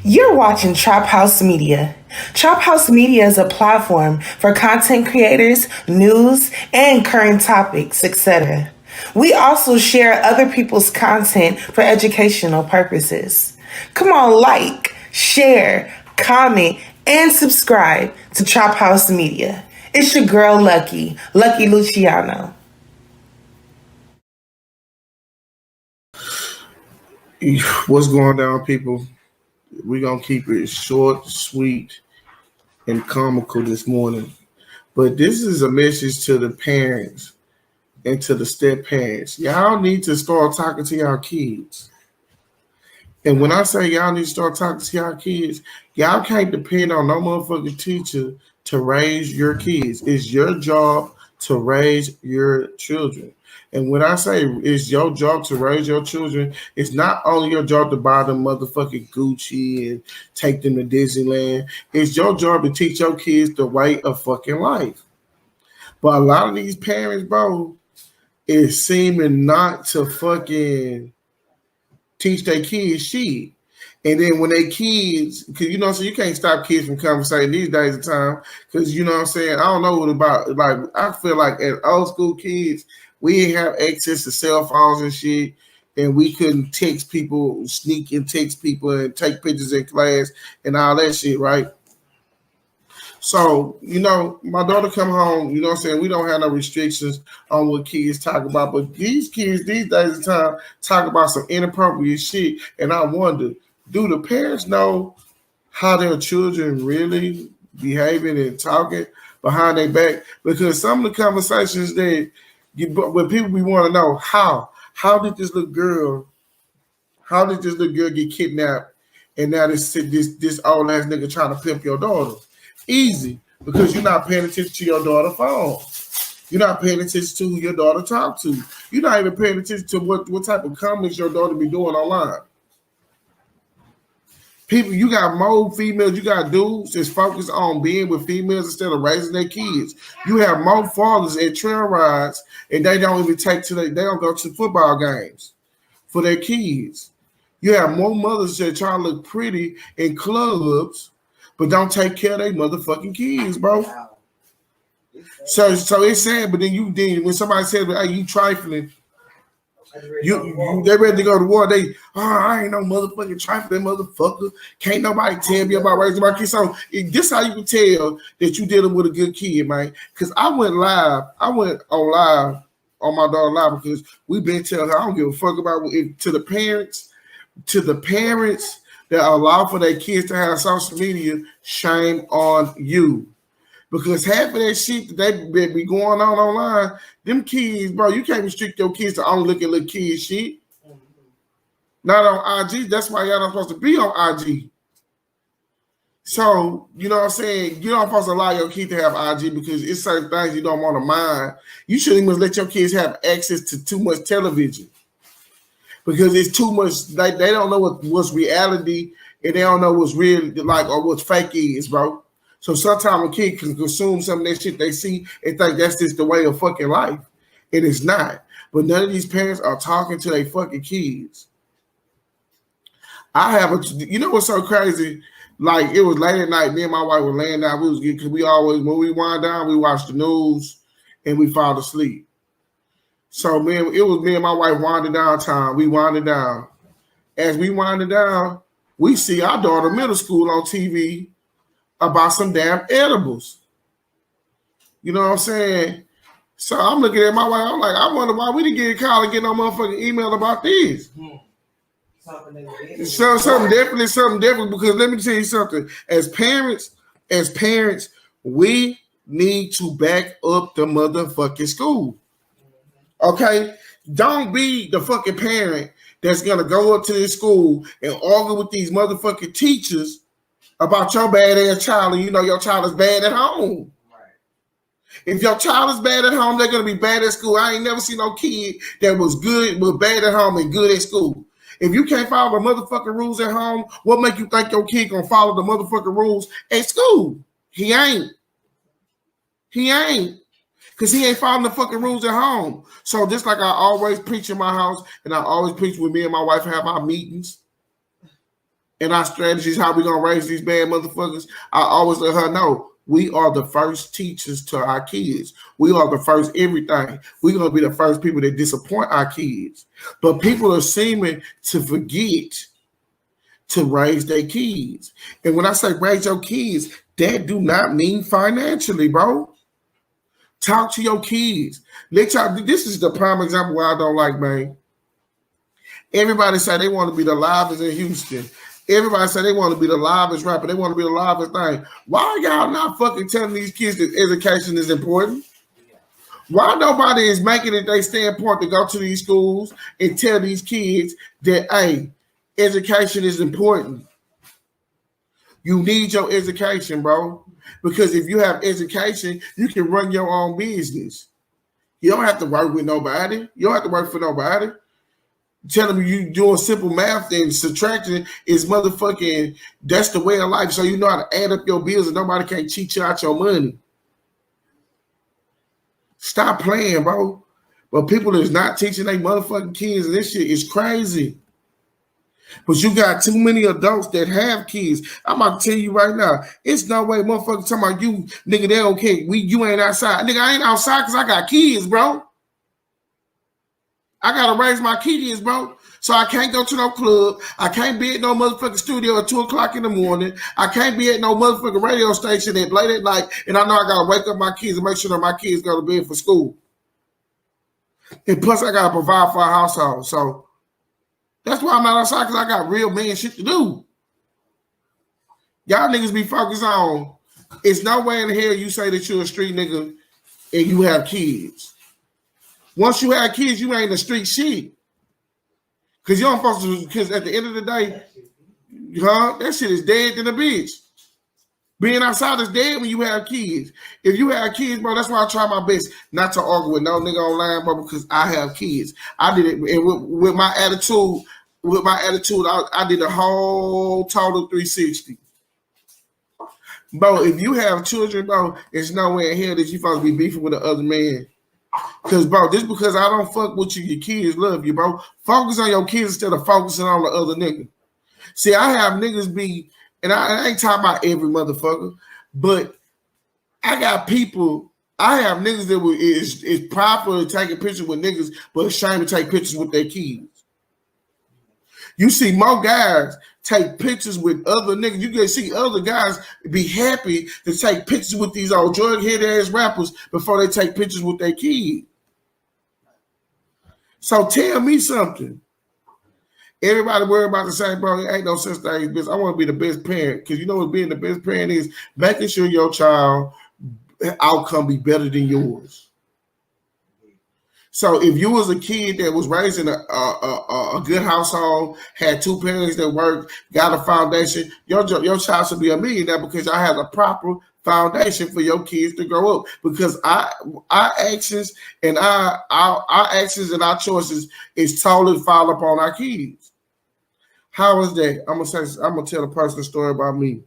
You're watching Trap House Media. Trap House Media is a platform for content creators, news, and current topics, etc. We also share other people's content for educational purposes. Come on, like, share, comment, and subscribe to Trap House Media. It's your girl, Lucky Luciano. What's going down, people? We're going to keep it short, sweet, and comical this morning. But this is a message to the parents and to the step parents. Y'all need to start talking to y'all kids. And when I say y'all need to start talking to y'all kids, y'all can't depend on no motherfucking teacher to raise your kids. It's your job to raise your children. And when I say it's your job to raise your children, it's not only your job to buy them motherfucking Gucci and take them to Disneyland. It's your job to teach your kids the way of fucking life. But a lot of these parents, bro, is seeming not to fucking teach their kids shit. And then when they kids, because you know, so you can't stop kids from conversating these days of time. Because you know what I'm saying? I don't know what about, like, I feel like as old school kids, we didn't have access to cell phones and shit. And we couldn't text people, sneak and text people and take pictures in class and all that shit, right? So, you know, my daughter come home, you know what I'm saying? We don't have no restrictions on what kids talk about. But these kids these days of time talk about some inappropriate shit. And I wonder, do the parents know how their children really behaving and talking behind their back? Because some of the conversations that when people we want to know how did this little girl get kidnapped and now this old ass nigga trying to pimp your daughter? Easy, because you're not paying attention to your daughter's phone. You're not paying attention to who your daughter talk to. You're not even paying attention to what type of comments your daughter be doing online. People, you got more females, you got dudes that's focused on being with females instead of raising their kids. You have more fathers at trail rides, and they don't even they don't go to football games for their kids. You have more mothers that try to look pretty in clubs, but don't take care of their motherfucking kids, bro. So it's sad, but then when somebody says, "Hey, you trifling," they ready to go to war. I ain't no motherfucking trifling motherfucker. Can't nobody tell me about raising my kids. So this how you can tell that you dealing with a good kid, man. Because I went on live on my daughter live because we've been telling her I don't give a fuck about it. To the parents that allow for their kids to have social media, shame on you. Because half of that shit that they be going on online, them kids, bro, you can't restrict your kids to only look at little kid shit. Not on IG. That's why y'all not supposed to be on IG. So, you know what I'm saying? You're not supposed to allow your kid to have IG because it's certain things you don't want to mind. You shouldn't even let your kids have access to too much television. Because it's too much, they don't know what's reality and they don't know what's real, like, or what's fake is, bro. So sometimes a kid can consume some of that shit they see and think that's just the way of fucking life. And it's not. But none of these parents are talking to their fucking kids. You know what's so crazy? Like, it was late at night, me and my wife were laying down, because we always, when we wind down, we watch the news and we fall asleep. So it was me and my wife winding down time. We winded down. As we winded down, we see our daughter middle school on TV about some damn edibles. You know what I'm saying? So I'm looking at my wife. I'm like, I wonder why we didn't get a call and get no motherfucking email about this. Something different. Because let me tell you something. As parents, we need to back up the motherfucking school. Okay, don't be the fucking parent that's gonna go up to this school and argue with these motherfucking teachers about your bad ass child, and you know your child is bad at home. Right. If your child is bad at home, they're gonna be bad at school. I ain't never seen no kid that was bad at home and good at school. If you can't follow the motherfucking rules at home, what make you think your kid gonna follow the motherfucking rules at school? He ain't. Because he ain't following the fucking rules at home. So just like I always preach in my house, and I always preach when me and my wife have our meetings, and our strategies, how we gonna raise these bad motherfuckers, I always let her know we are the first teachers to our kids. We are the first everything. We're gonna be the first people that disappoint our kids. But people are seeming to forget to raise their kids. And when I say raise your kids, that do not mean financially, bro. Talk to your kids. This is the prime example where I don't like, man. Everybody say they want to be the livest in Houston. Everybody say they want to be the livest rapper. They want to be the livest thing. Why are y'all not fucking telling these kids that education is important? Why nobody is making it their standpoint to go to these schools and tell these kids that, hey, education is important. You need your education, bro. Because if you have education, you can run your own business. You don't have to work with nobody. You don't have to work for nobody. Tell them you doing simple math and subtraction is motherfucking, that's the way of life. So you know how to add up your bills and nobody can't cheat you out your money. Stop playing, bro. But people is not teaching their motherfucking kids, and this shit is crazy. But you got too many adults that have kids. I'm about to tell you right now, it's no way motherfuckers talking about you, nigga, they okay. You ain't outside. Nigga, I ain't outside because I got kids, bro. I gotta raise my kids, bro. So I can't go to no club. I can't be at no motherfucking studio at 2 o'clock in the morning. I can't be at no motherfucking radio station at late at night. And I know I gotta wake up my kids and make sure that my kids go to bed for school. And plus I gotta provide for a household. So that's why I'm not outside, because I got real man shit to do. Y'all niggas be focused on, it's no way in hell you say that you're a street nigga and you have kids. Once you have kids, you ain't a street shit. Because you don't supposed to, because at the end of the day, that shit is dead than a bitch. Being outside is dead when you have kids. If you have kids, bro, that's why I try my best not to argue with no nigga online, bro, because I have kids. I did it, and with my attitude, I did a whole total 360. Bro, if you have children, bro, there's nowhere in here that you supposed to be beefing with the other man. Because, bro, just because I don't fuck with you, your kids love you, bro. Focus on your kids instead of focusing on the other nigga. See, I have niggas be, and I ain't talking about every motherfucker, but I got people, I have niggas that is proper to taking pictures with niggas, but ashamed to take pictures with their kids. You see more guys take pictures with other niggas. You can see other guys be happy to take pictures with these old drug-head ass rappers before they take pictures with their kids. So tell me something. Everybody worry about the same, bro. It ain't no such thing as best. I want to be the best parent, because you know what being the best parent is? Making sure your child outcome be better than yours. So if you was a kid that was raised in a good household, had two parents that worked, got a foundation, your child should be a millionaire because y'all have a proper foundation for your kids to grow up. Because our actions and our actions and our choices is totally fall upon our kids. How is that? I'm gonna tell a personal story about me.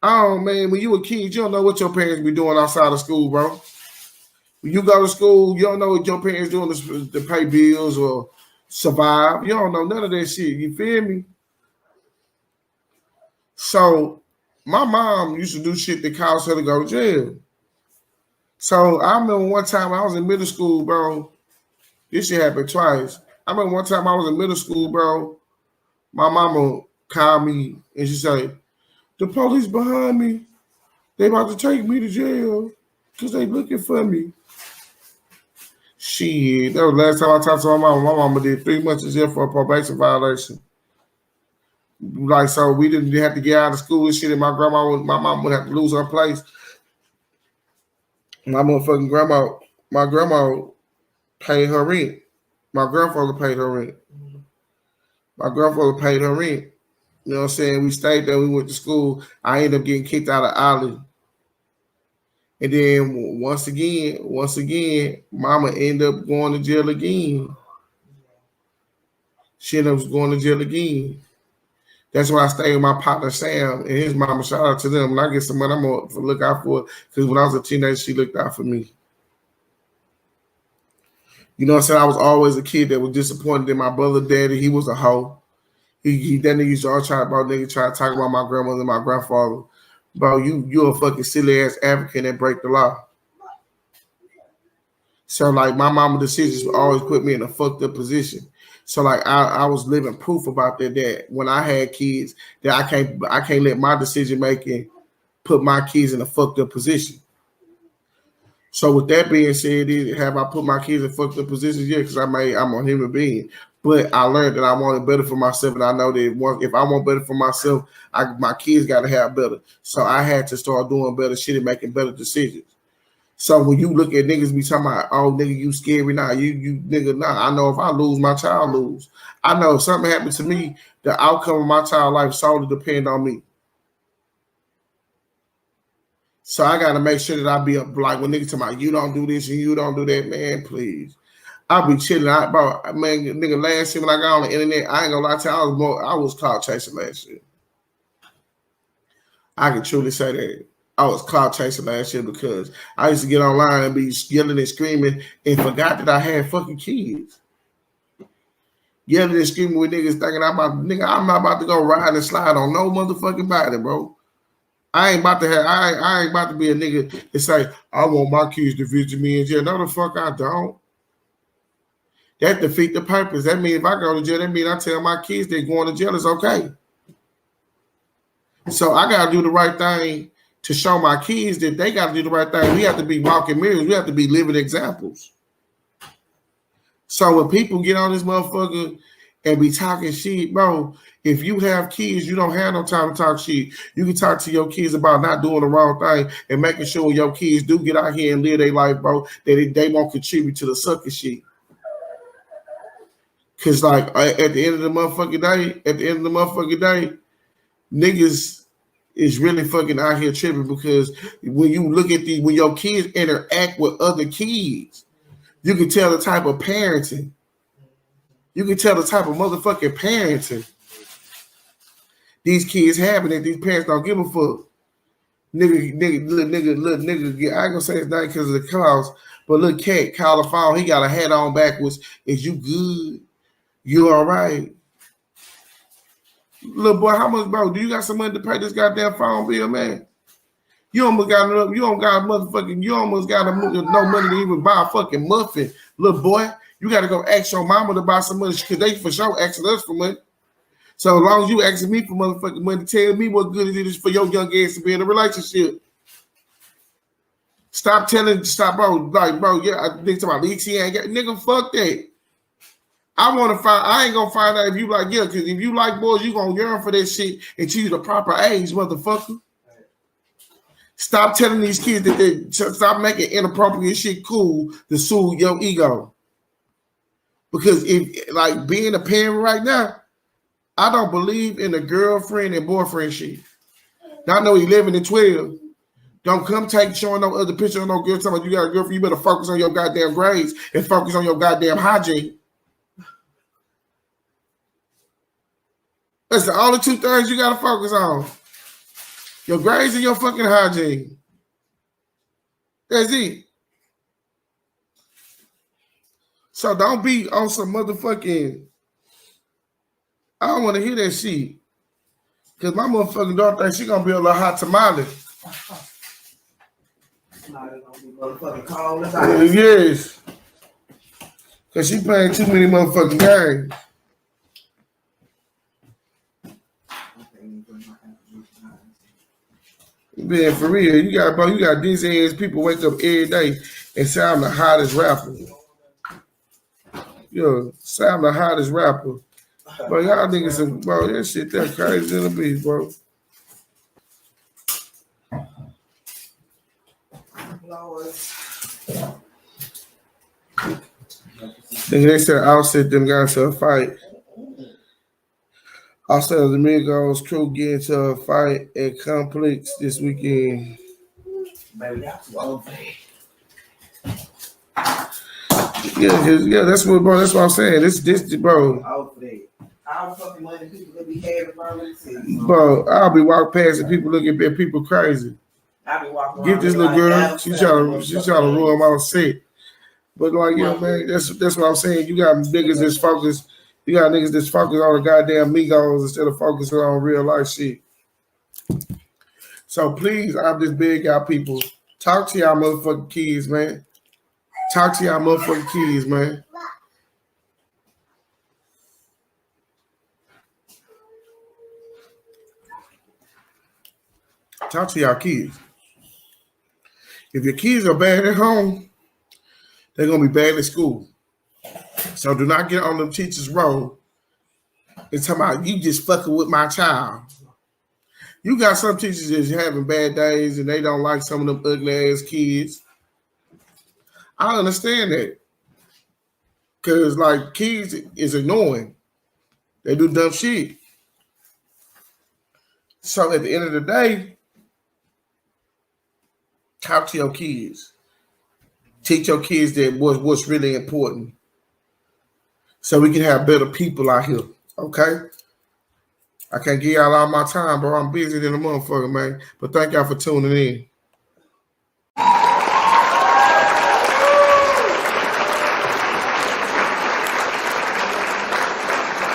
Oh man, when you a kid, you don't know what your parents be doing outside of school, bro. When you go to school, you don't know what your parents doing to pay bills or survive. You don't know none of that shit. You feel me? So my mom used to do shit that caused her to go to jail. So I remember one time I was in middle school, bro. This shit happened twice. I remember one time I was in middle school, bro. My mama called me and she said, "The police behind me. They about to take me to jail because they looking for me." Shit, that was the last time I talked to my mama. My mama did 3 months in jail for a probation violation. Like, so we didn't have to get out of school and shit, and my mom would have to lose her place. My motherfucking my grandma paid her rent. My grandfather paid her rent. My grandfather paid her rent. You know what I'm saying? We stayed there. We went to school. I ended up getting kicked out of Island. And then once again, mama ended up going to jail again. She ended up going to jail again. That's why I stayed with my partner Sam and his mama. Shout out to them. When I get some money, I'm going to look out for her. Because when I was a teenager, she looked out for me. You know what I'm saying? I was always a kid that was disappointed in my brother daddy. He was a hoe. That nigga used to all try to talk about my grandmother and my grandfather. Bro, you a fucking silly ass African that break the law. So like my mama decisions always put me in a fucked up position. So like I was living proof about that when I had kids that I can't let my decision making put my kids in a fucked up position. So with that being said, have I put my kids in fucked up positions? Yeah, because I'm a human being. But I learned that I wanted better for myself, and I know that if I want better for myself, my kids got to have better. So I had to start doing better shit and making better decisions. So when you look at niggas be talking about, oh nigga, you scary now, you nigga nah. I know if I lose, my child lose. I know if something happened to me, the outcome of my child life solely depend on me. So I gotta make sure that I be like when niggas talking about you don't do this and you don't do that, man. Please, I'll be chilling out, bro. Man, nigga, last year when I got on the internet, I ain't gonna lie to you, I was cloud chasing last year. I can truly say that. I was cloud chasing last year because I used to get online and be yelling and screaming and forgot that I had fucking kids. Yelling and screaming with niggas thinking I'm not about to go ride and slide on no motherfucking body, bro. I ain't about to be a nigga that say, I want my kids to visit me in jail. No, the fuck I don't. That defeat the purpose. That means if I go to jail, that means I tell my kids they're going to jail is okay. So I gotta do the right thing to show my kids that they gotta do the right thing. We have to be walking mirrors. We have to be living examples. So when people get on this motherfucker and be talking shit, bro, if you have kids, you don't have no time to talk shit. You can talk to your kids about not doing the wrong thing and making sure your kids do get out here and live their life, bro, that they won't contribute to the sucker shit. Cause like at the end of the motherfucking day, niggas is really fucking out here tripping because when you look at when your kids interact with other kids, you can tell the type of parenting. You can tell the type of motherfucking parenting these kids have and that these parents don't give a fuck. Nigga, I ain't gonna say his name because of the cause, but look, cat, call the phone, he got a hat on backwards. Is you good? You all right? Little boy, how much, bro? Do you got some money to pay this goddamn phone bill, man? You almost got no money to even buy a fucking muffin, little boy. You got to go ask your mama to buy some money because they for sure asking us for money. So as long as you asking me for motherfucking money, tell me what good it is for your young ass to be in a relationship. Stop, bro. Like, bro, yeah, I think about Lexi ain't got nigga. Fuck that. I ain't gonna find out if you like, yeah, because if you like boys, you gonna yearn for that shit until you the proper age, motherfucker. Stop telling these kids that they stop making inappropriate shit cool to soothe your ego. Because if like being a parent right now, I don't believe in the girlfriend and boyfriend shit. Now I know 11 and 12. Don't come showing no other picture of no girl talking about you got a girlfriend. You better focus on your goddamn grades and focus on your goddamn hygiene. That's the only two things you gotta focus on. Your grades and your fucking hygiene. That's it. So don't be on some motherfucking. I don't want to hear that shit. Because my motherfucking daughter thinks she gonna be a little hot tamale. Yes. Because she playing too many motherfucking games. Man, for real, you got these ass people wake up every day and say I'm the hottest rapper. Yo, say I'm the hottest rapper. Bro, y'all niggas, bro, that shit that crazy than a beast, bro. Nigga, they said I'll set them guys to a fight. Outside of the Migos crew get into a fight at Complex this weekend. Baby, that's old for yeah, that's what, bro. That's what I'm saying. This, bro. Out for that. How fucking money people gonna be having, bro? I'll be walking past and people looking at people crazy. I be walking. Get this little girl. She trying to ruin my set. But like, yo, man, that's what I'm saying. You got niggas that's focused You got niggas that's focused on the goddamn Migos instead of focusing on real life shit. So please, I'm just big y'all people. Talk to y'all motherfucking kids, man. Talk to y'all motherfucking kids, man. Talk to y'all kids. If your kids are bad at home, they're gonna be bad at school. So do not get on them teachers' road and talk about you just fucking with my child. You got some teachers that's having bad days and they don't like some of them ugly ass kids. I understand that. Cause like kids is annoying. They do dumb shit. So at the end of the day, talk to your kids. Teach your kids that what's really important. So we can have better people out here. Okay? I can't give y'all all my time, bro. I'm busy than a motherfucker, man. But thank y'all for tuning in.